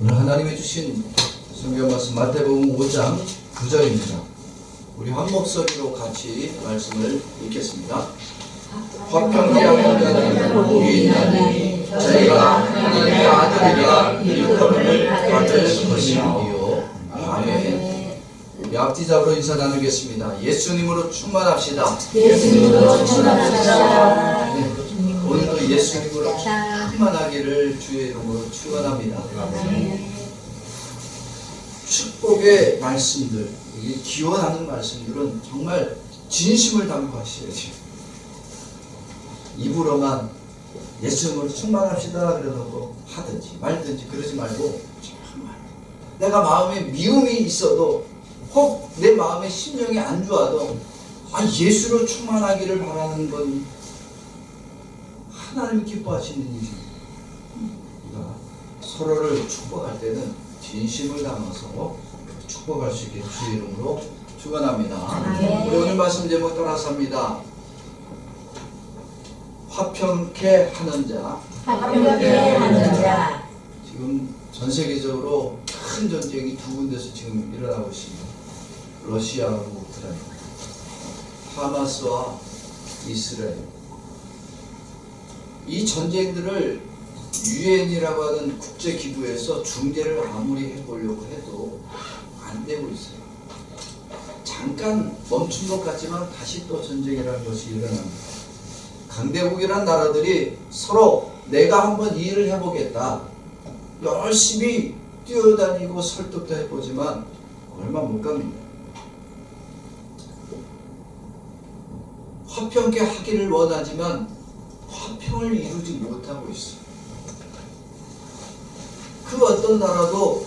오늘 하나님이 주신 성경 말씀 마태복음 5장 9절입니다. 우리 한 목소리로 같이 말씀을 읽겠습니다. 화평케 하는 자는 복이 있나니 저희가 하나님의 아들이라 일컬음을 받을 것이니요. 아멘. 우리 앞뒤 잡으로 인사 나누겠습니다. 예수님으로 충만합시다. 예수님으로 충만합시다. 네. 오늘도 예수님으로 충만하기를 주의 이름으로 축원합니다. 축복의 말씀들, 이게 기원하는 말씀들은 정말 진심을 담고 하셔야지. 입으로만 예수님으로 충만합시다 그래놓고 하든지 말든지 그러지 말고 정말 내가 마음에 미움이 있어도 혹 내 마음에 심령이 안 좋아도 예수로 충만하기를 바라는 건 하나님이 기뻐하시는 일입니다. 우리가 서로를 축복할 때는 진심을 담아서 축복할 수 있게 주의 이름으로 축원합니다. 우리 오늘 말씀 제목 따라서 합니다. 화평케 하는 자. 화평케 하는 자. 지금 전 세계적으로 큰 전쟁이 두 군데서 지금 일어나고 있습니다. 러시아하고 우크라이나, 하마스와 이스라엘. 이 전쟁들을 유엔이라고 하는 국제기구에서 중재를 아무리 해보려고 해도 안 되고 있어요. 잠깐 멈춘 것 같지만 다시 또 전쟁이라는 것이 일어납니다. 강대국이란 나라들이 서로 내가 한번 이 일을 해보겠다, 열심히 뛰어다니고 설득도 해보지만 얼마 못 갑니다. 화평케 하기를 원하지만 화평을 이루지 못하고 있어요. 그 어떤 나라도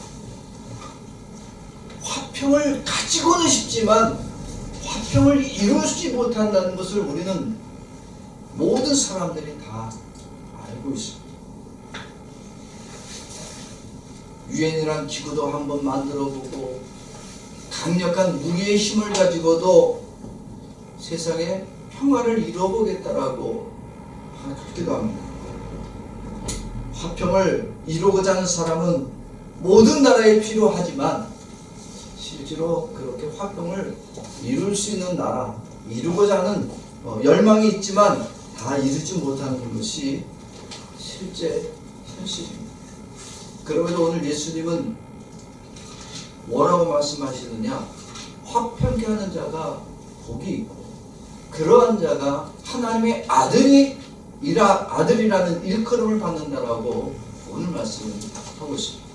화평을 가지고는 싶지만 화평을 이루지 못한다는 것을 우리는 모든 사람들이 다 알고 있습니다. 유엔이란 기구도 한번 만들어보고 강력한 무기의 힘을 가지고도 세상에 평화를 이루어보겠다라고 그렇게도 합니다. 화평을 이루고자 하는 사람은 모든 나라에 필요하지만 실제로 그렇게 화평을 이룰 수 있는 나라, 이루고자 하는 열망이 있지만 다 이루지 못하는 것이 실제 현실입니다. 그러면서 오늘 예수님은 뭐라고 말씀하시느냐? 화평케 하는 자가 복이 있고 그러한 자가 하나님의 아들이라는 일컬음을 받는다라고 오늘 말씀을 하고 있습니다.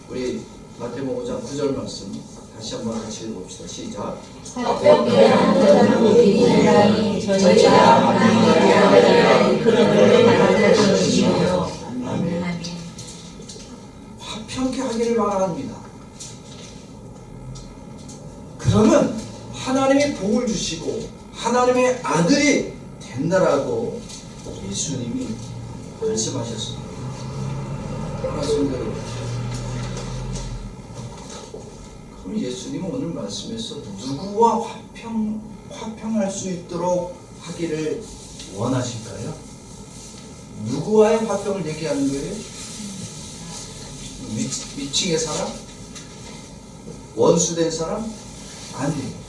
우리 마태복음 5장 9절 말씀 다시 한번 같이 읽어봅시다. 시작. 화평케 하는 자는 복이 있나니 저희가 하나님의 아들이라 일컬음을 받을 것이요. 아멘. 화평케 하기를 바랍니다. 그러면 하나님이 복을 주시고 하나님의 아들이 된다라고 예수님이 말씀하셨습니다. 그렇습니다. 그럼 예수님은 오늘 말씀에서 누구와 화평할 수 있도록 하기를 원하실까요? 누구와의 화평을 얘기하는 거예요? 위층의 사람? 원수된 사람? 아니에요.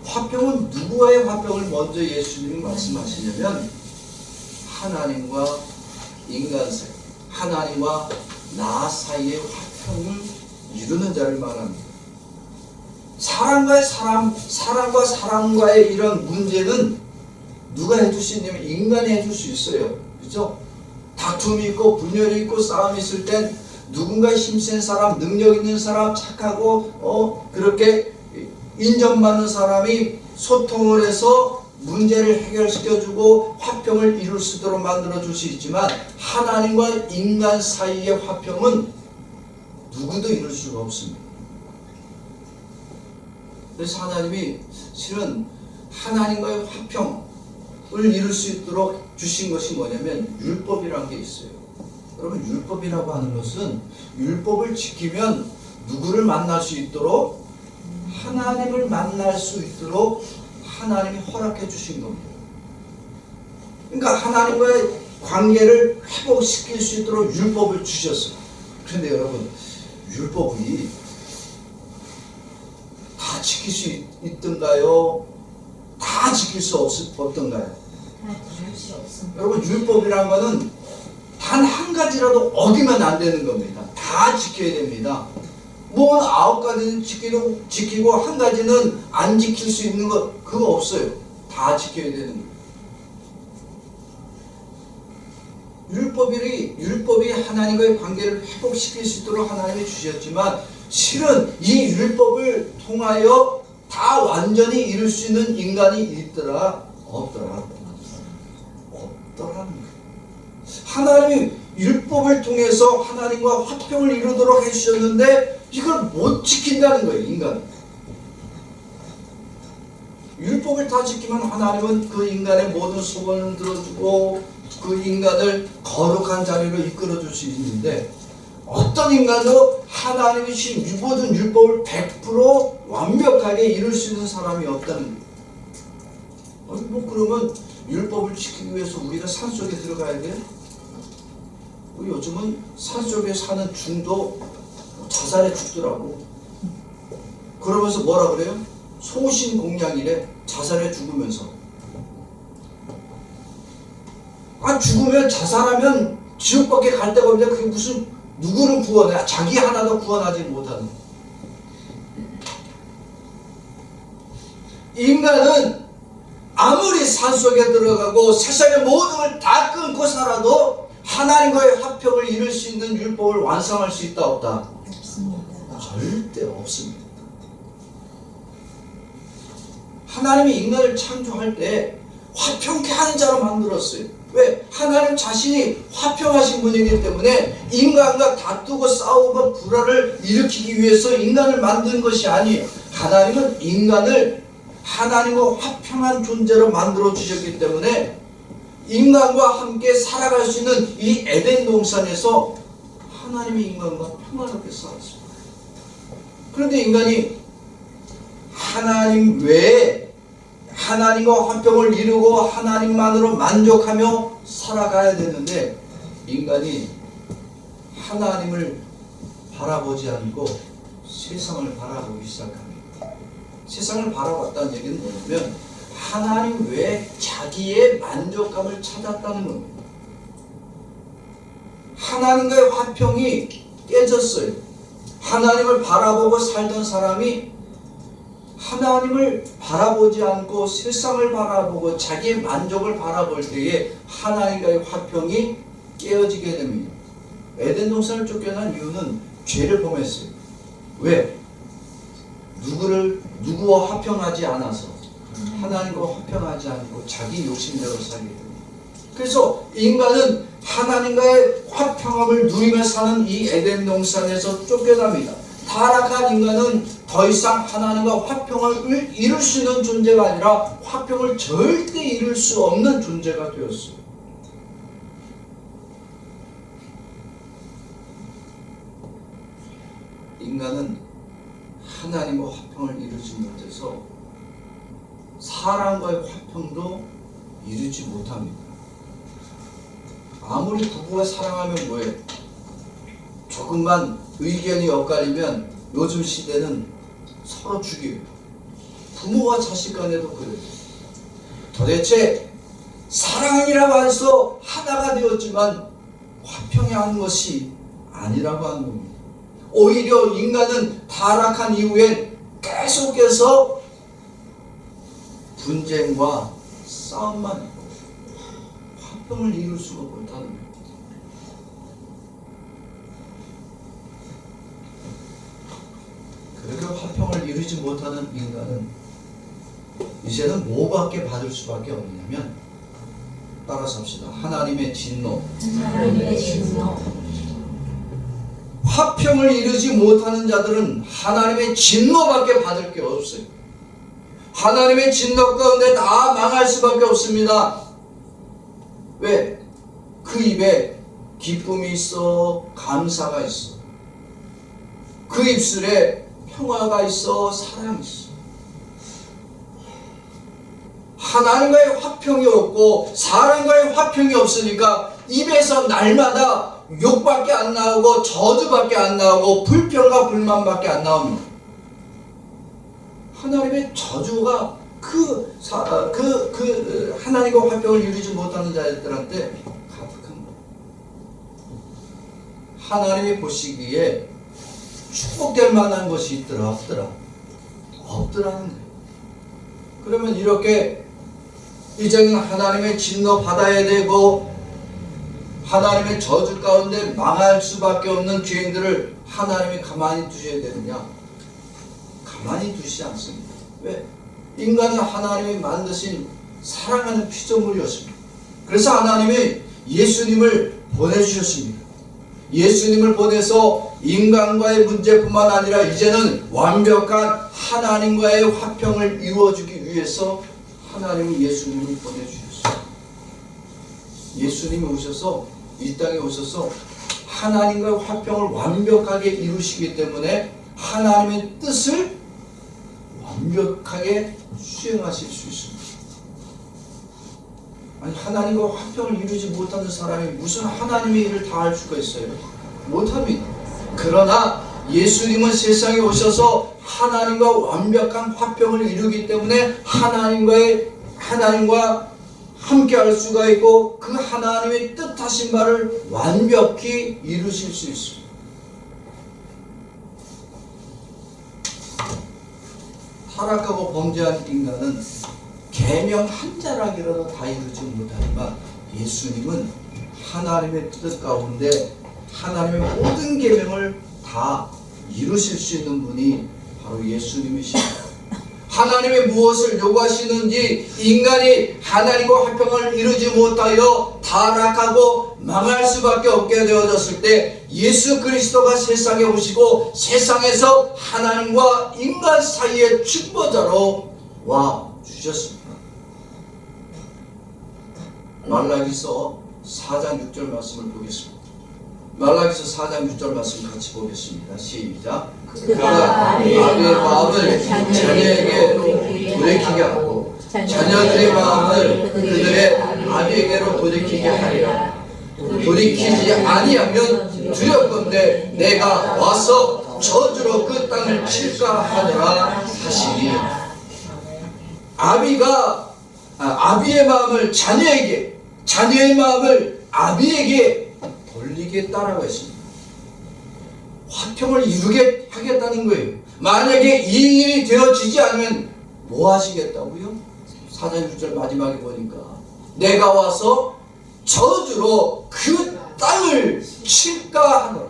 화평은 누구와의 화평을 먼저 예수님이 말씀하시냐면 하나님과 인간 사이, 하나님과 나 사이의 화평을 이루는 자를 말합니다. 사람과 사람과의 이런 문제는 누가 해줄 수 있냐면 인간이 해줄 수 있어요. 그렇죠? 다툼이 있고 분열이 있고 싸움이 있을 땐 누군가 힘센 사람, 능력 있는 사람, 착하고 그렇게 인정받는 사람이 소통을 해서 문제를 해결시켜주고 화평을 이룰 수 있도록 만들어줄 수 있지만 하나님과 인간 사이의 화평은 누구도 이룰 수가 없습니다. 그래서 하나님이 실은 하나님과의 화평을 이룰 수 있도록 주신 것이 뭐냐면 율법이라는 게 있어요. 여러분, 율법이라고 하는 것은 율법을 지키면 누구를 만날 수 있도록, 하나님을 만날 수 있도록 하나님이 허락해 주신 겁니다. 그러니까 하나님과의 관계를 회복시킬 수 있도록 율법을 주셨어요. 그런데 여러분, 율법이 다 지킬 수 있던가요? 다 지킬 수 없던가요? 다 지킬 수 없습니다. 여러분, 율법이란 거는 단 한 가지라도 어기면 안 되는 겁니다. 다 지켜야 됩니다. 뭐 9가지는 지키고 한 가지는 안 지킬 수 있는 거 그거 없어요. 다 지켜야 되는 거예요. 율법이 하나님과의 관계를 회복시킬 수 있도록 하나님이 주셨지만 실은 이 율법을 통하여 다 완전히 이룰 수 있는 인간이 있더라? 없더라? 없더라는 거예요. 하나님이 율법을 통해서 하나님과 화평을 이루도록 해주셨는데 이걸 못 지킨다는 거예요, 인간은. 율법을 다 지키면 하나님은 그 인간의 모든 소원을 들어주고 그 인간을 거룩한 자리로 이끌어줄 수 있는데 어떤 인간도 하나님이 주신 모든 율법을 100% 완벽하게 이룰 수 있는 사람이 없다는 거예요. 뭐 그러면 율법을 지키기 위해서 우리가 산속에 들어가야 돼요? 요즘은 산속에 사는 중도 자살에 죽더라고. 그러면서 뭐라 그래요? 소신공양이래. 자살에 죽으면서. 죽으면 자살하면 지옥밖에 갈 데가 없는데 그게 무슨 누구를 구원해? 자기 하나도 구원하지 못하는. 인간은 아무리 산속에 들어가고 세상의 모든 걸 다 끊고 살아도 하나님과의 화평을 이룰 수 있는 율법을 완성할 수 있다 없다? 없습니다. 절대 없습니다. 하나님이 인간을 창조할 때 화평케 하는 자로 만들었어요. 왜? 하나님 자신이 화평하신 분이기 때문에 인간과 다투고 싸우고 불화를 일으키기 위해서 인간을 만든 것이 아니에요. 하나님은 인간을 하나님과 화평한 존재로 만들어 주셨기 때문에 인간과 함께 살아갈 수 있는 이 에덴 동산에서 하나님이 인간과 평화롭게 살았습니다. 그런데 인간이 하나님 외에 하나님과 화평을 이루고 하나님만으로 만족하며 살아가야 되는데 인간이 하나님을 바라보지 않고 세상을 바라보기 시작합니다. 세상을 바라봤다는 얘기는 뭐냐면 하나님 외에 자기의 만족감을 찾았다는 겁니다. 하나님과의 화평이 깨졌어요. 하나님을 바라보고 살던 사람이 하나님을 바라보지 않고 세상을 바라보고 자기의 만족을 바라볼 때에 하나님과의 화평이 깨어지게 됩니다. 에덴 동산을 쫓겨난 이유는 죄를 범했어요. 왜? 누구와 화평하지 않아서 하나님과 화평하지 않고 자기 욕심대로 살게 됩니다. 그래서 인간은 하나님과의 화평함을 누리며 사는 이 에덴 동산에서 쫓겨납니다. 타락한 인간은 더 이상 하나님과 화평을 이룰 수 있는 존재가 아니라 화평을 절대 이룰 수 없는 존재가 되었어요. 인간은 하나님과 화평을 이루지 못해서 사람과의 화평도 이루지 못합니다. 아무리 부부가 사랑하면 뭐해? 조금만 의견이 엇갈리면 요즘 시대는 서로 죽여요. 부모와 자식 간에도 그래요. 도대체 사랑이라고 해서 하나가 되었지만 화평한 것이 아니라고 하는 겁니다. 오히려 인간은 타락한 이후에 계속해서 분쟁과 싸움만 있고 화평을 이룰 수가 못하는 거예요. 그렇게 화평을 이루지 못하는 인간은 이제는 뭐밖에 받을 수밖에 없냐면 따라서 합시다. 하나님의 진노. 하나님의 진노. 화평을 이루지 못하는 자들은 하나님의 진노밖에 받을 게 없어요. 하나님의 진노 가운데 다 망할 수밖에 없습니다. 왜? 그 입에 기쁨이 있어, 감사가 있어. 그 입술에 평화가 있어, 사랑이 있어. 하나님과의 화평이 없고 사람과의 화평이 없으니까 입에서 날마다 욕밖에 안 나오고 저주밖에 안 나오고 불평과 불만밖에 안 나옵니다. 하나님의 저주가 하나님과 화평을 이루지 못하는 자들한테 가득한 거예요. 하나님이 보시기에 축복될 만한 것이 있더라 없더라? 없더라는 거예요. 그러면 이렇게 이제는 하나님의 진노 받아야 되고 하나님의 저주 가운데 망할 수밖에 없는 죄인들을 하나님이 가만히 두셔야 되느냐? 가만히 두시지 않습니다. 왜? 인간은 하나님이 만드신 사랑하는 피조물이었습니다. 그래서 하나님이 예수님을 보내주셨습니다. 예수님을 보내서 인간과의 문제뿐만 아니라 이제는 완벽한 하나님과의 화평을 이루어주기 위해서 하나님이 예수님을 보내주셨어요. 예수님이 오셔서 이 땅에 오셔서 하나님과의 화평을 완벽하게 이루시기 때문에 하나님의 뜻을 완벽하게 수행하실 수 있습니다. 아니 하나님과 화평을 이루지 못하는 사람이 무슨 하나님의 일을 다 할 수가 있어요? 못합니다. 그러나 예수님은 세상에 오셔서 하나님과 완벽한 화평을 이루기 때문에 하나님과 함께 할 수가 있고 그 하나님의 뜻하신 바를 완벽히 이루실 수 있습니다. 타락하고 범죄한 인간은 계명 한 자락이라도 다 이루지 못하지만 예수님은 하나님의 뜻 가운데 하나님의 모든 계명을 다 이루실 수 있는 분이 바로 예수님이십니다. 하나님이 무엇을 요구하시는지 인간이 하나님과 화평을 이루지 못하여 타락하고 망할 수밖에 없게 되어졌을 때 예수 그리스도가 세상에 오시고 세상에서 하나님과 인간 사이의 중보자로 와 주셨습니다. 말라기서 4장 6절 말씀을 보겠습니다. 말라기서 4장 6절 말씀 같이 보겠습니다. 시작. 그가 아비의 마음을 자녀에게로 돌이키게 하고 자녀들의 마음을 그들의 아비에게로 돌이키게 하리라. 돌이키지 아니하면 두렵건대 내가 와서 저주로 그 땅을 칠까 하더라 하시니 아비의 마음을 자녀에게 자녀의 마음을 아비에게 돌리겠다라고 했습니다. 화평을 이루게 하겠다는 거예요. 만약에 이 일이 되어지지 않으면 뭐 하시겠다고요? 4장 6절 마지막에 보니까 내가 와서 저주로 그 땅을 칠까 하노라.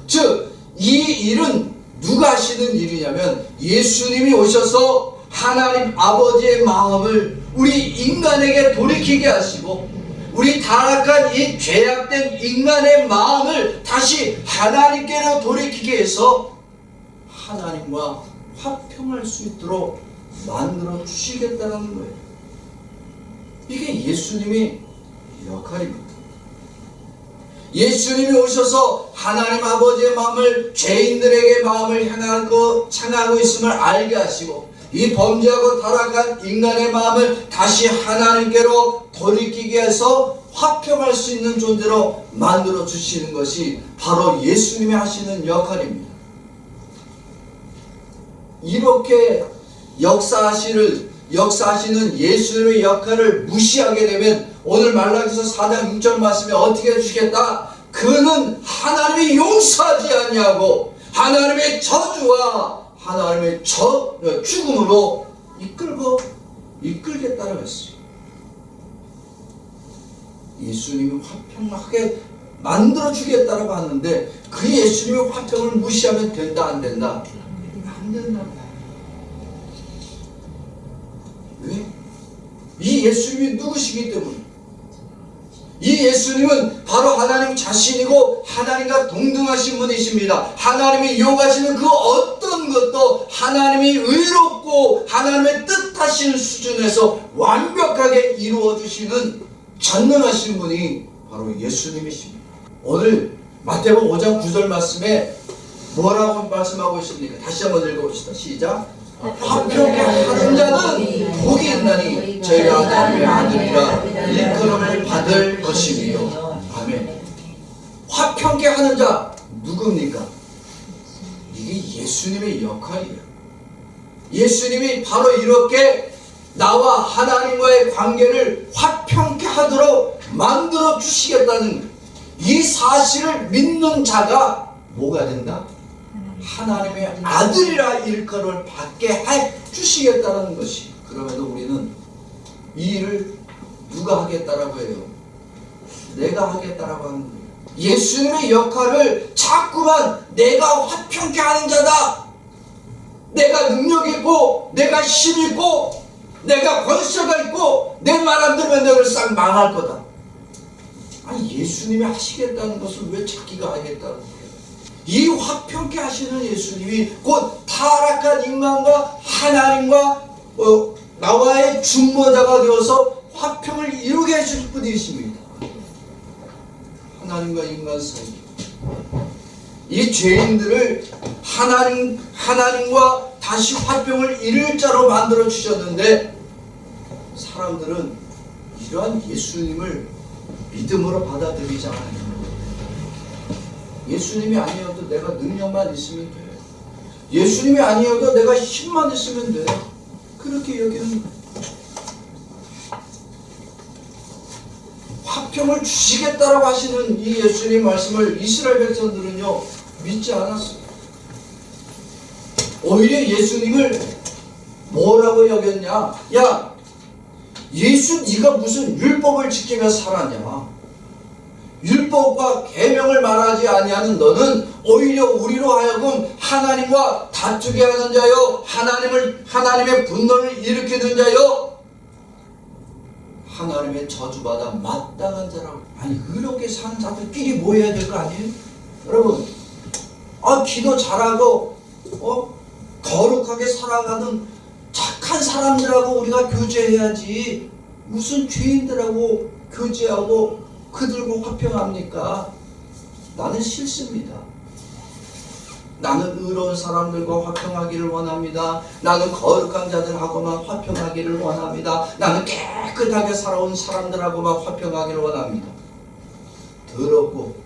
즉 이 일은 누가 하시는 일이냐면 예수님이 오셔서 하나님 아버지의 마음을 우리 인간에게 돌이키게 하시고 우리 타락한 이 죄악된 인간의 마음을 다시 하나님께로 돌이키게 해서 하나님과 화평할 수 있도록 만들어 주시겠다는 거예요. 이게 예수님의 역할입니다. 예수님이 오셔서 하나님 아버지의 마음을 죄인들에게 마음을 향하고 있음을 알게 하시고 이 범죄하고 타락한 인간의 마음을 다시 하나님께로 돌이키게 해서 화평할 수 있는 존재로 만들어 주시는 것이 바로 예수님이 하시는 역할입니다. 이렇게 역사하시는 예수님의 역할을 무시하게 되면 오늘 말라기서 4장 6절 말씀에 어떻게 해주시겠다? 그는 하나님이 용서하지 아니하고 하나님의 저주와 하나님의 죽음으로 이끌겠다고 했어요. 예수님이 화평하게 만들어 주겠다라고 하는데 그 예수님의 화평을 무시하면 된다 안 된다? 안 된다. 왜? 이 예수님이 누구시기 때문에 이 예수님은 바로 하나님 자신이고 하나님과 동등하신 분이십니다. 하나님이 요구하시는 그 어떤 것도 하나님이 의롭고 하나님의 뜻하신 수준에서 완벽하게 이루어 주시는 전능하신 분이 바로 예수님이십니다. 오늘 마태복음 5장 9절 말씀에 뭐라고 말씀하고 있습니까? 다시 한번 읽어봅시다. 시작. 화평케 하는 자는 복이 있나니 저희가 하나님의 아들이라 일컬음을 받을 것이며. 아멘. 화평케 하는 자 누굽니까? 이게 예수님의 역할이에요. 예수님이 바로 이렇게 나와 하나님과의 관계를 화평케 하도록 만들어 주시겠다는 이 사실을 믿는 자가 뭐가 된다? 하나님의 아들이라 일컬음을 받게 해 주시겠다는 것이. 그러면 우리는 이 일을 누가 하겠다라고 해요? 내가 하겠다라고 하는 거예요. 예수님의 역할을 자꾸만 내가 화평케 하는 자다, 내가 능력 있고 내가 힘 있고 내가 권세가 있고 내 말 안 들으면 너를 싹 망할 거다. 아니, 예수님이 하시겠다는 것을 왜 자기가 하겠다는 거예요? 이 화평케 하시는 예수님이 곧 타락한 인간과 하나님과 나와의 중보자가 되어서 화평을 이루게 해줄 분이십니다. 하나님과 인간 사이, 이 죄인들을 하나님과 다시 화평을 이룰 자로 만들어 주셨는데, 사람들은 이러한 예수님을 믿음으로 받아들이지 않아요. 예수님이 아니어도 내가 능력만 있으면 돼. 예수님이 아니어도 내가 힘만 있으면 돼. 그렇게 여기는 거예요. 화평을 주시겠다라고 하시는 이 예수님 말씀을 이스라엘 백성들은요, 믿지 않았어요. 오히려 예수님을 뭐라고 여겼냐? 야, 예수 네가 무슨 율법을 지키며 살았냐? 율법과 계명을 말하지 아니하는 너는 오히려 우리로 하여금 하나님과 다투게 하는 자요, 하나님의 분노를 일으키는 자요, 하나님의 저주받아 마땅한 자라고. 아니, 그렇게 사는 자들끼리 모여야 될 거 아니에요? 여러분, 기도 잘하고 거룩하게 살아가는 착한 사람들하고 우리가 교제해야지, 무슨 죄인들하고 교제하고 그들과 화평합니까? 나는 싫습니다. 나는 의로운 사람들과 화평하기를 원합니다. 나는 거룩한 자들하고만 화평하기를 원합니다. 나는 깨끗하게 살아온 사람들하고만 화평하기를 원합니다. 더럽고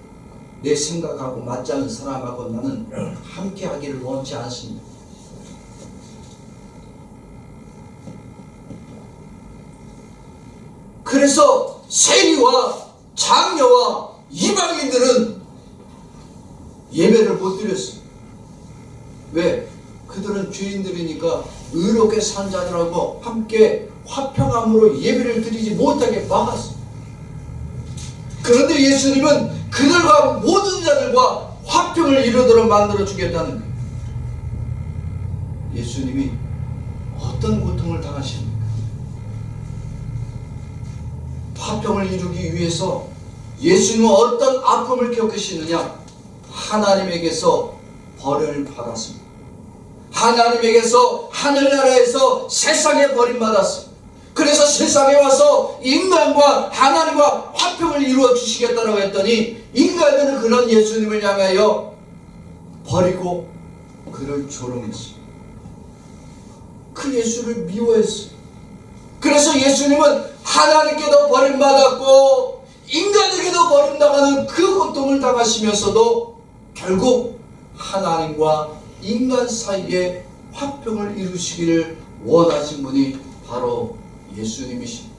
내 생각하고 맞지 않는 사람하고 나는 함께 하기를 원치 않습니다. 그래서 세리와 장녀와 이방인들은 예배를 못 드렸어요. 왜? 그들은 죄인들이니까 의롭게 산 자들하고 함께 화평함으로 예배를 드리지 못하게 막았어요. 그런데 예수님은 그들과 모든 자들과 화평을 이루도록 만들어 주겠다는 거예요. 예수님이 어떤 고통을 당하십니까? 화평을 이루기 위해서 예수님은 어떤 아픔을 겪으시느냐? 하나님에게서 벌을 받았습니다. 하나님에게서, 하늘나라에서 세상에 버림받았습니다. 그래서 세상에 와서 인간과 하나님과 화평을 이루어 주시겠다고 했더니, 인간들은 그런 예수님을 향하여 버리고 그를 조롱했어요. 그 예수를 미워했어요. 그래서 예수님은 하나님께도 버림받았고 인간에게도 버림당하는 그 고통을 당하시면서도 결국 하나님과 인간 사이에 화평을 이루시기를 원하신 분이 바로 예수님이십니다.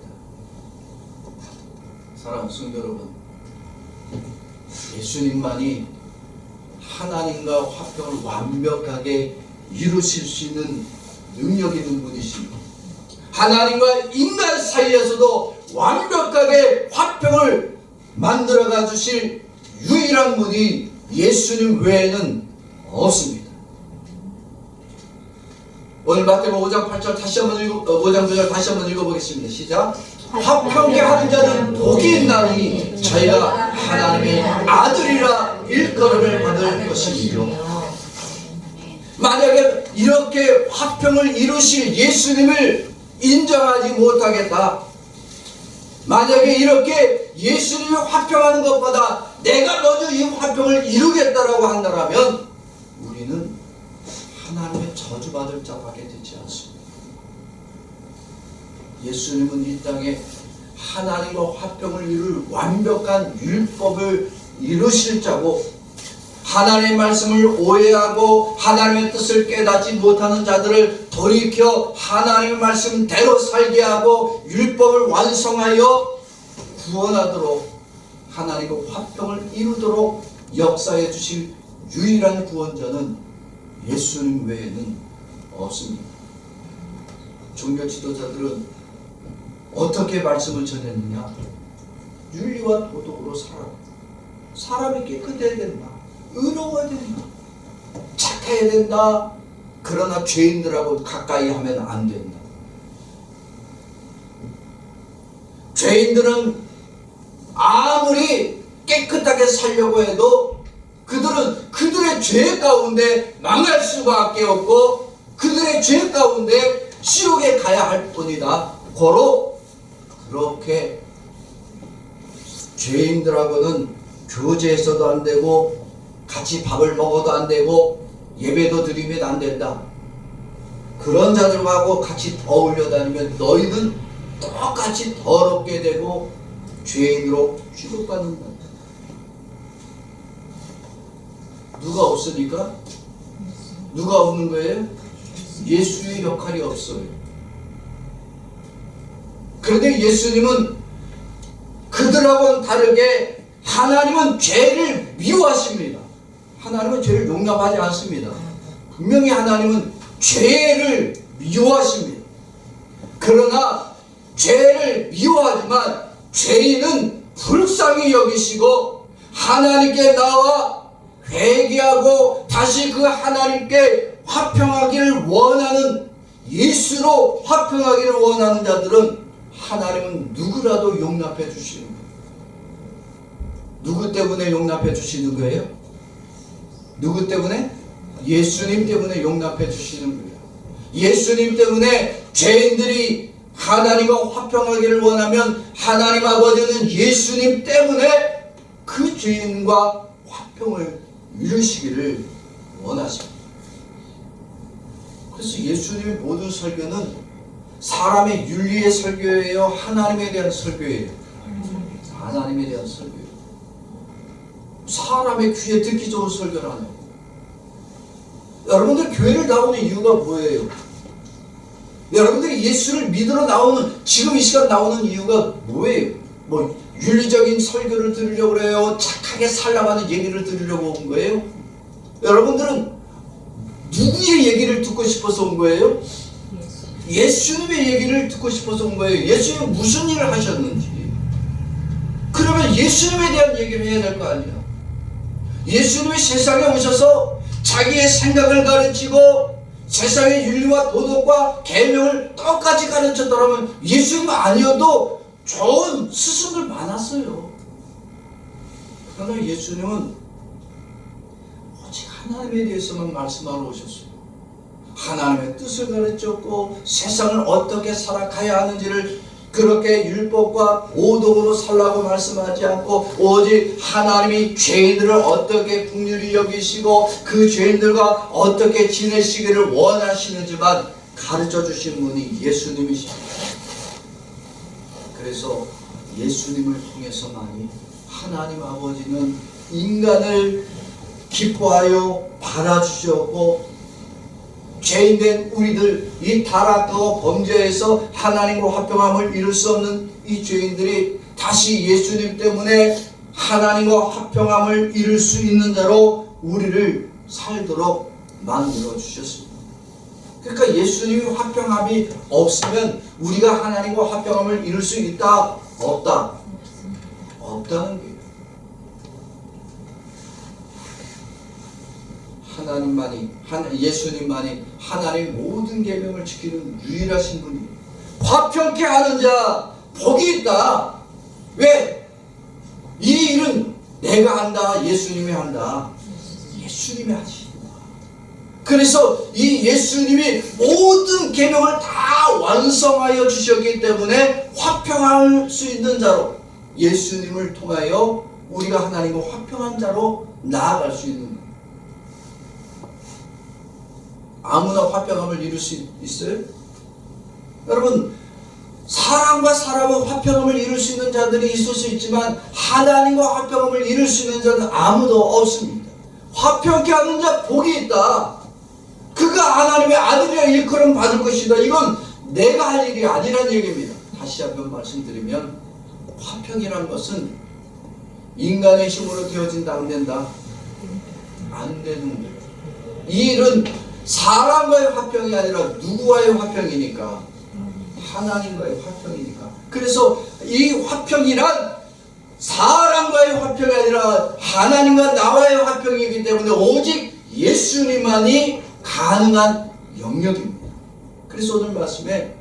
사랑하는 성도 여러분, 예수님만이 하나님과 화평을 완벽하게 이루실 수 있는 능력 있는 분이십니다. 하나님과 인간 사이에서도 완벽하게 화평을 만들어가 주실 유일한 분이 예수님 외에는 없습니다. 오늘 마태복음 5장 8절 다시 한번 5장 9절 다시 한번 읽어보겠습니다. 시작. 화평케 하는 자는 복이 있나니 저희가 하나님의 아들이라 일컬음을 받을 것입니다. 만약에 이렇게 화평을 이루실 예수님을 인정하지 못하겠다, 만약에 이렇게 예수님이 화평하는 것보다 내가 먼저 이 화평을 이루겠다라고 한다면 우리는 하나님의 저주받을 자밖에 되지 않습니다. 예수님은 이 땅에 하나님과 화평을 이룰 완벽한 율법을 이루실 자고, 하나님의 말씀을 오해하고 하나님의 뜻을 깨닫지 못하는 자들을 돌이켜 하나님의 말씀대로 살게 하고 율법을 완성하여 구원하도록, 하나님과 화평을 이루도록 역사해 주실 유일한 구원자는 예수님 외에는 없습니다. 종교 지도자들은 어떻게 말씀을 전했느냐? 윤리와 도덕으로 살아라. 사람이 깨끗해야 된다. 의로워야 된다. 착해야 된다. 그러나 죄인들하고 가까이 하면 안 된다. 죄인들은 아무리 깨끗하게 살려고 해도 그들은 그들의 죄 가운데 망할 수밖에 없고 그들의 죄 가운데 지옥에 가야 할 뿐이다. 고로 그렇게 죄인들하고는 교제해서도 안 되고 같이 밥을 먹어도 안 되고 예배도 드리면 안 된다. 그런 자들하고 같이 어울려 다니면 너희는 똑같이 더럽게 되고 죄인으로 취급받는다. 누가 없으니까? 누가 없는 거예요? 예수의 역할이 없어요. 그런데 예수님은 그들하고는 다르게 하나님은 죄를 미워하십니다. 하나님은 죄를 용납하지 않습니다. 분명히 하나님은 죄를 미워하십니다. 그러나 죄를 미워하지만 죄인은 불쌍히 여기시고 하나님께 나와 회개하고 다시 그 하나님께 화평하기를 원하는, 예수로 화평하기를 원하는 자들은 하나님은 누구라도 용납해 주시는 거예요. 누구 때문에 용납해 주시는 거예요? 누구 때문에? 예수님 때문에 용납해 주시는 거예요. 예수님 때문에 죄인들이 하나님과 화평하기를 원하면 하나님 아버지는 예수님 때문에 그 죄인과 화평을 이루시기를 원하십니다. 그래서 예수님의 모든 설교는 사람의 윤리의 설교예요? 하나님에 대한 설교예요? 하나님에 대한 설교예요. 사람의 귀에 듣기 좋은 설교를 안 해요. 여러분들 교회를 나오는 이유가 뭐예요? 여러분들이 예수를 믿으러 나오는, 지금 이 시간 나오는 이유가 뭐예요? 뭐 윤리적인 설교를 들으려고 그래요? 착하게 살라고 하는 얘기를 들으려고 온 거예요? 여러분들은 누구의 얘기를 듣고 싶어서 온 거예요? 예수님의 얘기를 듣고 싶어서 온 거예요. 예수님이 무슨 일을 하셨는지. 그러면 예수님에 대한 얘기를 해야 될 거 아니에요. 예수님이 세상에 오셔서 자기의 생각을 가르치고 세상의 윤리와 도덕과 계명을 똑같이 가르쳤더라면 예수님 아니어도 좋은 스승들 많았어요. 그러나 예수님은 오직 하나님에 대해서만 말씀하러 오셨어요. 하나님의 뜻을 가르쳤고 세상을 어떻게 살아가야 하는지를 그렇게 율법과 오독으로 살라고 말씀하지 않고 오직 하나님이 죄인들을 어떻게 긍휼히 여기시고 그 죄인들과 어떻게 지내시기를 원하시는지만 가르쳐 주신 분이 예수님이십니다. 그래서 예수님을 통해서만이 하나님 아버지는 인간을 기뻐하여 받아주셨고 죄인된 우리들, 이 타락하고 범죄에서 하나님과 화평함을 이룰 수 없는 이 죄인들이 다시 예수님 때문에 하나님과 화평함을 이룰 수 있는 자로 우리를 살도록 만들어 주셨습니다. 그러니까 예수님이 화평함이 없으면 우리가 하나님과 화평함을 이룰 수 있다? 없다? 없다는 거예요. 예수님만이 하나님의 모든 계명을 지키는 유일하신 분이에요. 화평케 하는 자 복이 있다. 왜? 이 일은 내가 한다. 예수님이 한다. 예수님이 하신다. 그래서 이 예수님이 모든 계명을 다 완성하여 주셨기 때문에 화평할 수 있는 자로, 예수님을 통하여 우리가 하나님과 화평한 자로 나아갈 수 있는 거예요. 아무나 화평함을 이룰 수 있어요? 여러분, 사람과 사람은 화평함을 이룰 수 있는 자들이 있을 수 있지만 하나님과 화평함을 이룰 수 있는 자는 아무도 없습니다. 화평케 하는 자 복이 있다. 그가 하나님의 아들이라 일컬음 받을 것이다. 이건 내가 할 일이 아니라는 얘기입니다. 다시 한번 말씀드리면 화평이라는 것은 인간의 힘으로 되어진다 안 된다? 안 되는 거예요. 이 일은 사람과의 화평이 아니라 누구와의 화평이니까? 하나님과의 화평이니까. 그래서 이 화평이란 사람과의 화평이 아니라 하나님과 나와의 화평이기 때문에 오직 예수님만이 가능한 영역입니다. 그래서 오늘 말씀에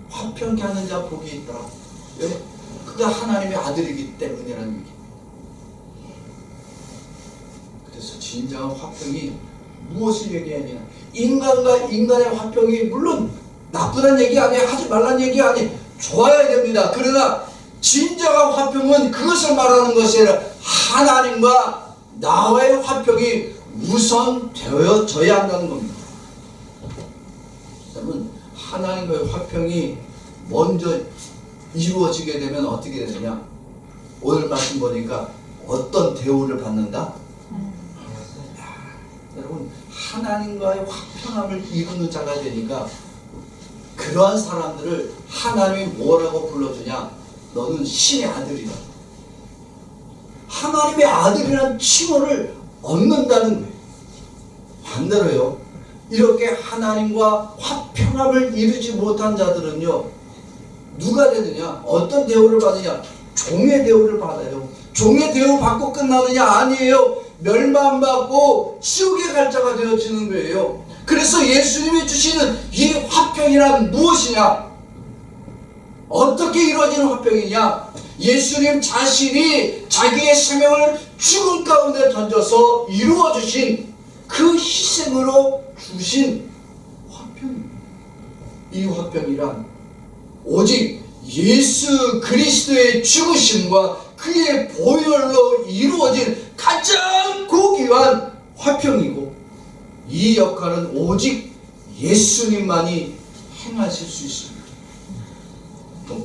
화평케 하는 자 복이 있다. 왜? 그가 하나님의 아들이기 때문이라는 얘기입니다. 그래서 진정한 화평이 무엇을 얘기하냐? 인간과 인간의 화평이 물론 나쁘다는 얘기 아니에요. 하지 말라는 얘기 아니에요. 좋아야 됩니다. 그러나 진정한 화평은 그것을 말하는 것이 아니라 하나님과 나와의 화평이 우선 되어져야 한다는 겁니다. 여러분, 하나님과의 화평이 먼저 이루어지게 되면 어떻게 되느냐? 오늘 말씀 보니까 어떤 대우를 받는다? 여러분, 하나님과의 화평함을 이루는 자가 되니까 그러한 사람들을 하나님이 뭐라고 불러주냐? 너는 신의 아들이다. 하나님의 아들이라는 칭호를 얻는다는 거예요. 반대로요, 이렇게 하나님과 화평함을 이루지 못한 자들은요, 누가 되느냐? 어떤 대우를 받느냐? 종의 대우를 받아요. 종의 대우 받고 끝나느냐? 아니에요. 멸망받고 지옥에 갈 자가 되어지는 거예요. 그래서 예수님이 주시는 이 화평이란 무엇이냐? 어떻게 이루어지는 화평이냐? 예수님 자신이 자기의 생명을 죽음 가운데 던져서 이루어 주신 그 희생으로 주신 화평입니다. 이 화평이란 오직 예수 그리스도의 죽으심과 그의 보혈로 이루어진 가장 고귀한 화평이고, 이 역할은 오직 예수님만이 행하실 수 있습니다.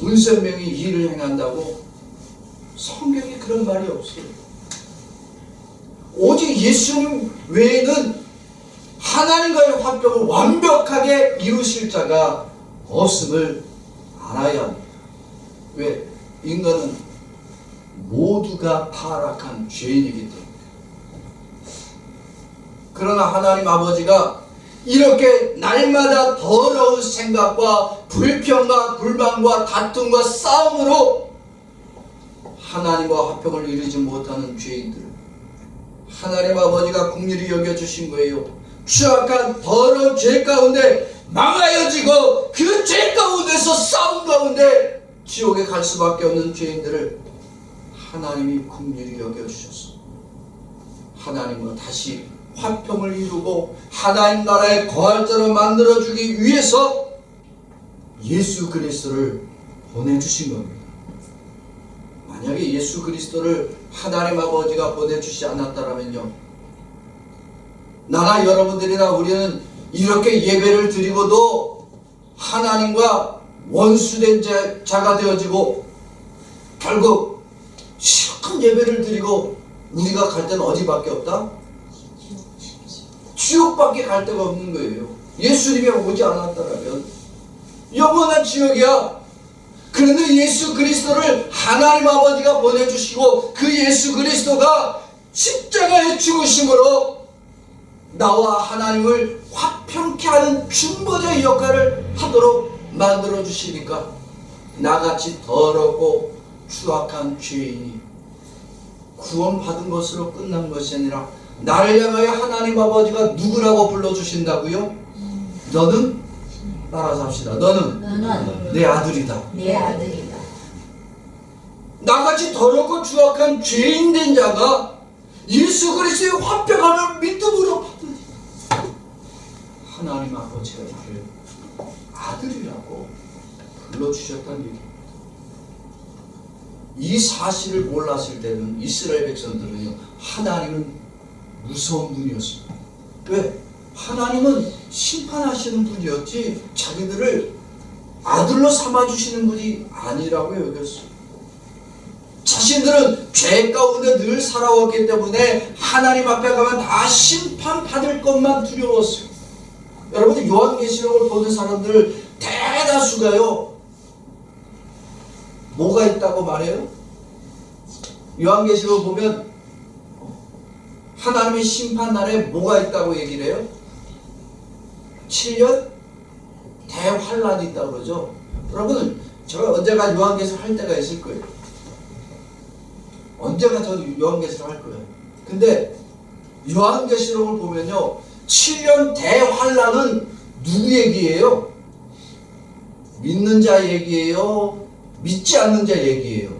문선명이 이 일을 행한다고? 성경에 그런 말이 없어요. 오직 예수님 외에는 하나님과의 화평을 완벽하게 이루실 자가 없음을 알아야 합니다. 왜? 인간은 모두가 타락한 죄인이기 때문에. 그러나 하나님 아버지가 이렇게 날마다 더러운 생각과 불평과 불만과 다툼과 싸움으로 하나님과 화평을 이루지 못하는 죄인들을 하나님 아버지가 긍휼히 여겨주신 거예요. 추악한 더러운 죄 가운데 망하여지고 그 죄 가운데서 싸움 가운데 지옥에 갈 수밖에 없는 죄인들을 하나님이 긍휼히 여겨주셨어. 하나님과 다시 화평을 이루고 하나님 나라의 거할자로 만들어주기 위해서 예수 그리스도를 보내주신 겁니다. 만약에 예수 그리스도를 하나님 아버지가 보내주시지 않았다면요, 나나 여러분들이나 우리는 이렇게 예배를 드리고도 하나님과 원수된 자가 되어지고 결국 실컷 예배를 드리고 우리가 갈 때는 어디밖에 없다? 지옥밖에 갈 데가 없는 거예요. 예수님이 오지 않았다면 영원한 지옥이야. 그런데 예수 그리스도를 하나님 아버지가 보내주시고 그 예수 그리스도가 십자가에 죽으심으로 나와 하나님을 화평케 하는 중보자의 역할을 하도록 만들어 주시니까 나같이 더럽고 추악한 죄인이 구원받은 것으로 끝난 것이 아니라 나를 향하여 하나님 아버지가 누구라고 불러주신다고요? 너는 따라서 합시다. 너는 내 아들이다. 내 아들이다. 나같이 더럽고 추악한 죄인 된 자가 예수 그리스도의 화평함을 믿음으로 받으니 하나님 아버지가 나를 아들이라고 불러주셨다는 얘기입니다. 이 사실을 몰랐을 때는 이스라엘 백성들은요, 하나님은 무서운 분이었습니다. 왜? 하나님은 심판하시는 분이었지 자기들을 아들로 삼아주시는 분이 아니라고 여겼어요. 자신들은 죄 가운데 늘 살아왔기 때문에 하나님 앞에 가면 다 심판받을 것만 두려웠어요. 여러분, 요한계시록을 보는 사람들 대다수가요, 뭐가 있다고 말해요? 요한계시록을 보면 하나님의 심판날에 뭐가 있다고 얘기를 해요? 7년 대환란이 있다고 그러죠. 여러분, 제가 언제가 요한계시록 할 때가 있을 거예요. 언제가 저도 요한계시록 할 거예요. 근데 요한계시록을 보면요, 7년 대환란은 누구 얘기예요? 믿는 자 얘기예요? 믿지 않는 자 얘기예요?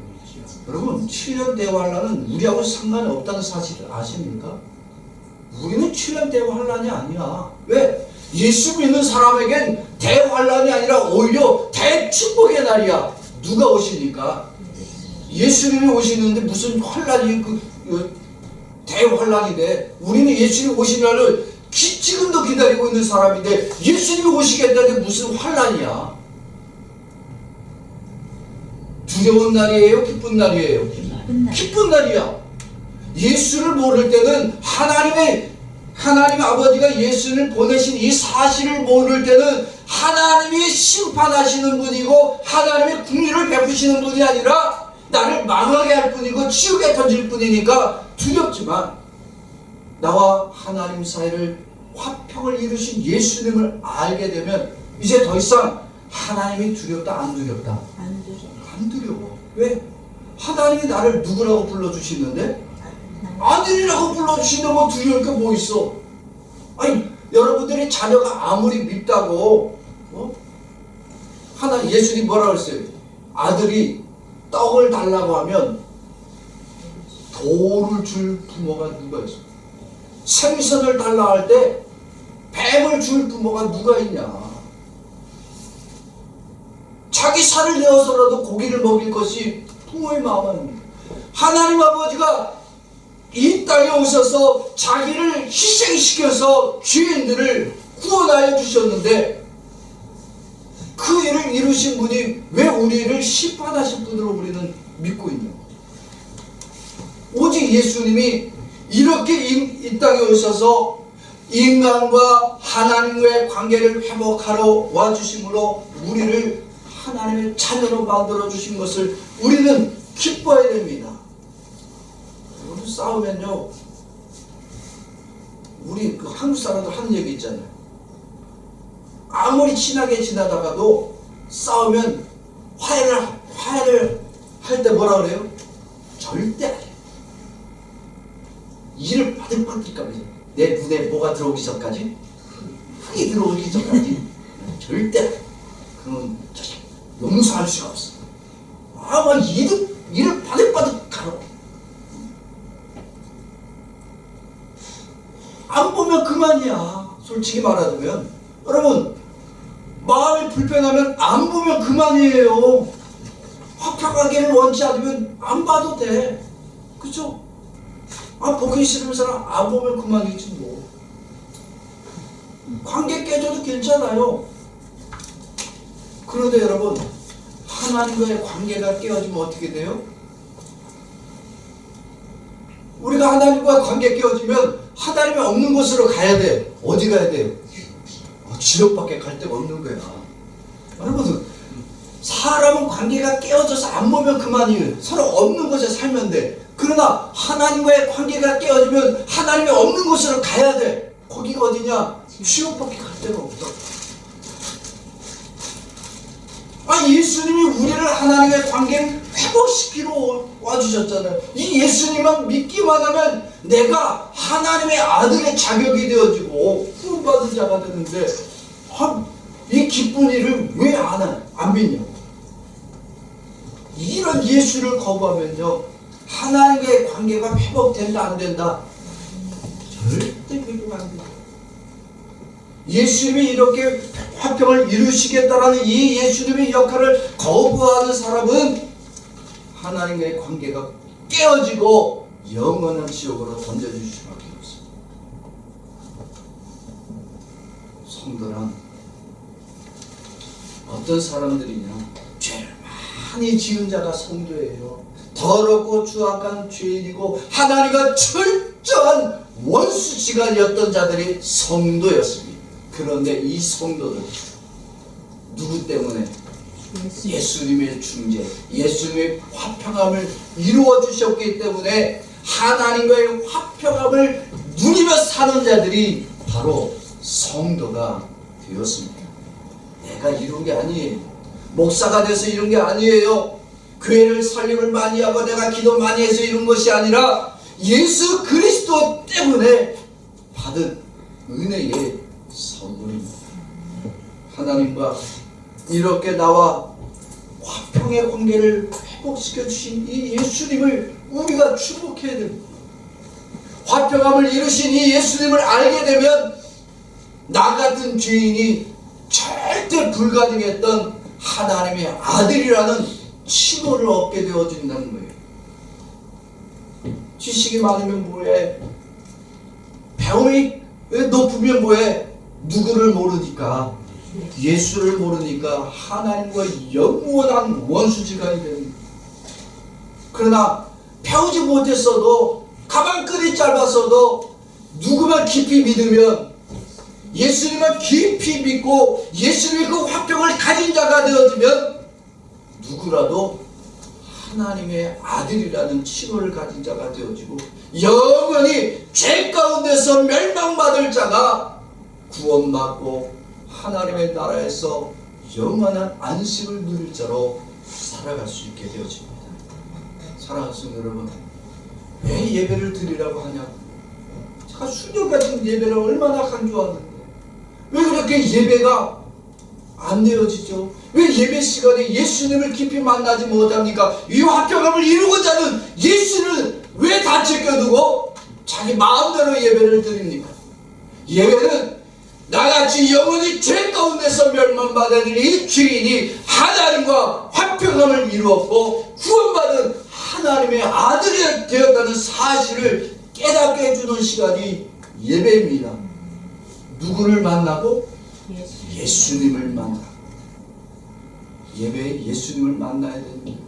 여러분, 7년 대환란은 우리하고 상관이 없다는 사실을 아십니까? 우리는 7년 대환란이 아니야. 왜? 예수 믿는 사람에겐 대환란이 아니라 오히려 대축복의 날이야. 누가 오시니까? 예수님이 오시는데 무슨 환란이 대환란이 돼. 우리는 예수님 오신 날을 지금도 기다리고 있는 사람인데 예수님이 오시겠다는데 무슨 환란이야? 두려운 날이에요? 기쁜 날이에요? 기쁜 날이야. 예수를 모를 때는 하나님 아버지가 예수를 보내신 이 사실을 모를 때는 하나님이 심판하시는 분이고 하나님의 긍휼을 베푸시는 분이 아니라 나를 망하게 할 뿐이고 지옥에 던질 뿐이니까 두렵지만, 나와 하나님 사이를 화평을 이루신 예수님을 알게 되면 이제 더 이상 하나님이 두렵다 안 두렵다? 안 두려워. 왜? 하나님이 나를 누구라고 불러주시는데? 아들이라고 불러주시는데 뭐 두려울 게 뭐 있어? 아니, 여러분들이 자녀가 아무리 밉다고 예수님 뭐라 그랬어요? 아들이 떡을 달라고 하면 돌을 줄 부모가 누가 있어? 생선을 달라 할 때 뱀을 줄 부모가 누가 있냐? 자기 살을 내어서라도 고기를 먹일 것이 부모의 마음 아닙니까? 하나님 아버지가 이 땅에 오셔서 자기를 희생시켜서 죄인들을 구원하여 주셨는데 그 일을 이루신 분이 왜 우리를 심판하실 분으로 우리는 믿고 있는 거예요? 오직 예수님이 이렇게 이 땅에 오셔서 인간과 하나님과의 관계를 회복하러 와주심으로 우리를 하나님의 자녀로 만들어 주신 것을 우리는 기뻐해야 됩니다. 여러분, 싸우면요, 우리 한국 사람들 하는 얘기 있잖아요. 아무리 친하게 지나다가도 싸우면 화해를 할 때 뭐라 그래요? 절대 안 해요. 이를 받을까지, 내 눈에 뭐가 들어오기 전까지, 흙이 들어오기 전까지 절대 안 해요. 그러면 용서할 수가 없어. 막 이를 바득바득 가로. 안 보면 그만이야. 솔직히 말하자면, 여러분, 마음이 불편하면 안 보면 그만이에요. 화평하기를 원치 않으면 안 봐도 돼. 그쵸? 보기 싫은 사람 안 보면 그만이지 뭐. 관계 깨져도 괜찮아요. 그런데 여러분, 하나님과의 관계가 깨어지면 어떻게 돼요? 우리가 하나님과 관계 깨어지면 하나님이 없는 곳으로 가야 돼. 어디 가야 돼요? 지옥밖에 갈 데가 없는 거야. 여러분, 사람은 관계가 깨어져서 안 보면 그만이에요. 서로 없는 곳에 살면 돼. 그러나 하나님과의 관계가 깨어지면 하나님이 없는 곳으로 가야 돼. 거기가 어디냐? 지옥밖에 갈 데가 없다. 예수님이 우리를 하나님의 관계를 회복시키러 와주셨잖아요. 이 예수님만 믿기만 하면 내가 하나님의 아들의 자격이 되어지고 구원받은 자가 되는데 이 기쁜 일을 왜 안 믿냐고. 이런 예수를 거부하면요, 하나님과의 관계가 회복된다 안 된다? 절대 회복 안 된다. 예수님이 이렇게 화평을 이루시겠다라는 이 예수님의 역할을 거부하는 사람은 하나님과의 관계가 깨어지고 영원한 지옥으로 던져질 수밖에 없습니다. 성도란 어떤 사람들이냐? 죄를 많이 지은 자가 성도예요. 더럽고 추악한 죄인이고 하나님과 철저한 원수지간이었던 자들이 성도였습니다. 그런데 이 성도들 누구 때문에? 예수님의 중재, 예수님의 화평함을 이루어 주셨기 때문에 하나님과의 화평함을 누리며 사는 자들이 바로 성도가 되었습니다. 내가 이룬 게 아니에요. 목사가 돼서 이룬 게 아니에요. 교회를 설립을 많이 하고 내가 기도 많이 해서 이룬 것이 아니라 예수 그리스도 때문에 받은 은혜의 선물입니다. 하나님과 이렇게 나와 화평의 관계를 회복시켜 주신 이 예수님을 우리가 축복해야 됩니다. 화평함을 이루신 이 예수님을 알게 되면 나 같은 죄인이 절대 불가능했던 하나님의 아들이라는 칭호를 얻게 되어진다는 거예요. 지식이 많으면 뭐해? 배움이 높으면 뭐해? 누구를 모르니까, 예수를 모르니까 하나님과 영원한 원수지간이 됩니다. 그러나 배우지 못했어도, 가방끈이 짧았어도 누구만 깊이 믿으면, 예수님을 깊이 믿고 예수님의 그 화평을 가진 자가 되어지면 누구라도 하나님의 아들이라는 칭호를 가진 자가 되어지고 영원히 죄 가운데서 멸망받을 자가 구원받고 하나님의 나라에서 영원한 안식을 누릴 자로 살아갈 수 있게 되어집니다. 사랑하는 성도 여러분, 왜 예배를 드리라고 하냐? 제가 수녀 같은 예배를 얼마나 간주하는데 왜 그렇게 예배가 안 되어지죠? 왜 예배 시간에 예수님을 깊이 만나지 못합니까? 이 화평함을 이루고자 하는 예수를 왜 다 제껴두고 자기 마음대로 예배를 드립니까? 예배는 나같이 영원히 죄 가운데서 멸망받은 이 죄인이 하나님과 화평함을 이루었고 구원받은 하나님의 아들이 되었다는 사실을 깨닫게 해주는 시간이 예배입니다. 누구를 만나고? 예수님을 만나. 예배에 예수님을 만나야 됩니다.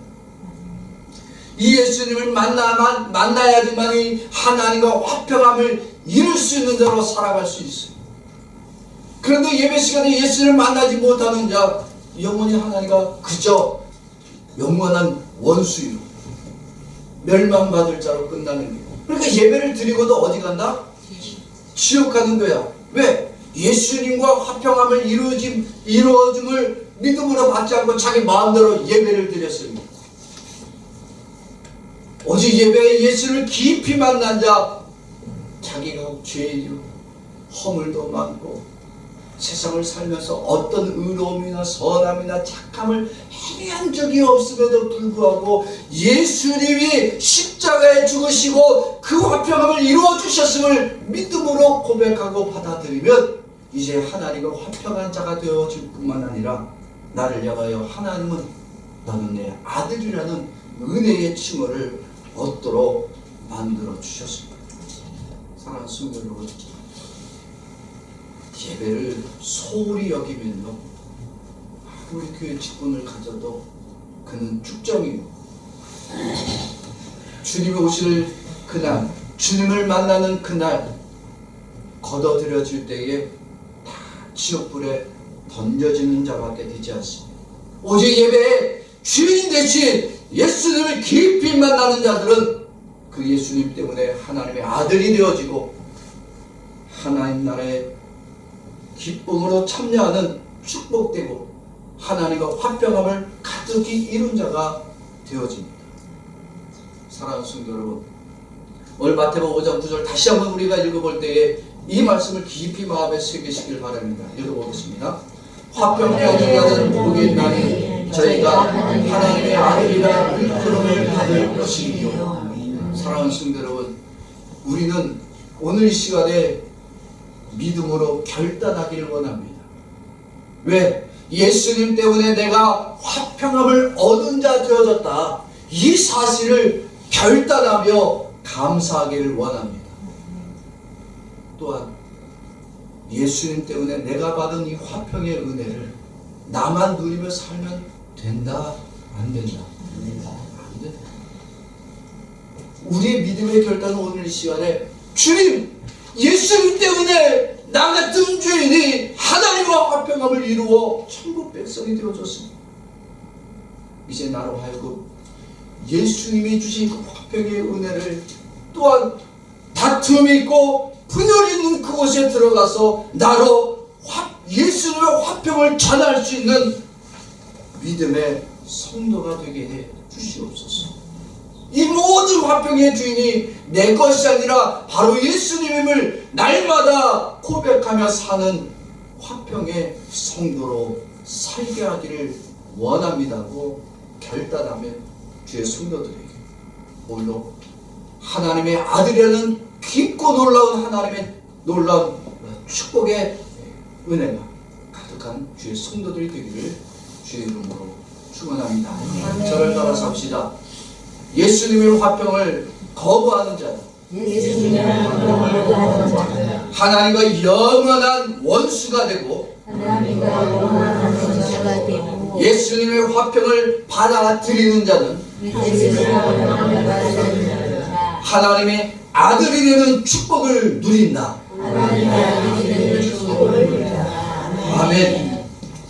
이 예수님을 만나야지만이 하나님과 화평함을 이룰 수 있는 자로 살아갈 수 있어요. 그런데 예배 시간에 예수님을 만나지 못하는 자, 영원히 하나님과 그저 영원한 원수이로 멸망받을 자로 끝나는 거예요. 그러니까 예배를 드리고도 어디 간다? 지옥 가는 거야. 왜? 예수님과 화평함을 이루어짐을 믿음으로 받지 않고 자기 마음대로 예배를 드렸습니다. 오직 예배에 예수를 깊이 만난 자, 자기가 죄인이고 허물도 많고 세상을 살면서 어떤 의로움이나 선함이나 착함을 행한 적이 없음에도 불구하고 예수님이 십자가에 죽으시고 그 화평함을 이루어 주셨음을 믿음으로 고백하고 받아들이면 이제 하나님과 화평한 자가 되어질 뿐만 아니라 나를 향하여 하나님은 너는 내 아들이라는 은혜의 칭호를 얻도록 만들어 주셨습니다. 사랑하는 성도 여러분, 예배를 소홀히 여기면요, 아무리 교회 직분을 가져도 그는 축정이요. 주님이 오실 그날, 주님을 만나는 그날 걷어들여질 때에 다 지옥불에 던져지는 자밖에 되지 않습니다. 오직 예배에 주인 대신 예수님을 깊이 만나는 자들은 그 예수님 때문에 하나님의 아들이 되어지고 하나님 나라의 기쁨으로 참여하는 축복되고 하나님과 화평함을 가득히 이룬 자가 되어집니다. 사랑하는 성도 여러분, 오늘 마태복음 5장 9절 다시 한번 우리가 읽어볼 때에 이 말씀을 깊이 마음에 새기시길 바랍니다. 읽어보겠습니다. 화평케 하는 자는 복이 있나니 저희가 하나님의 아들이라 일컬음을 받을 것이요. 사랑하는 성도 여러분, 우리는 오늘 이 시간에 믿음으로 결단하기를 원합니다. 왜? 예수님 때문에 내가 화평함을 얻은 자 되어졌다. 이 사실을 결단하며 감사하기를 원합니다. 또한 예수님 때문에 내가 받은 이 화평의 은혜를 나만 누리며 살면 된다? 안 된다? 안 된다. 우리의 믿음의 결단은 오늘 이 시간에 주님, 예수님 때문에 나 같은 죄인이 하나님과 화평함을 이루어 천국 백성이 되어졌습니다. 이제 나로 하여금 예수님이 주신 그 화평의 은혜를 또한 다툼이 있고 분열이 있는 그곳에 들어가서 나로 예수님의 화평을 전할 수 있는 믿음의 성도가 되게 해 주시옵소서. 이 모든 화평의 주인이 내 것이 아니라 바로 예수님임을 날마다 고백하며 사는 화평의 성도로 살게 하기를 원합니다고 결단하면 주의 성도들에게 오늘도 하나님의 아들이라는 깊고 놀라운 하나님의 놀라운 축복의 은혜가 가득한 주의 성도들이 되기를 주의 이름으로 축원합니다. 저를 따라서 합시다. 예수님의 화평을 거부하는 자는 하나님과 영원한 원수가 되고 예수님의 화평을 받아들이는 자는 하나님의 아들이 되는 축복을 누린다. 아멘.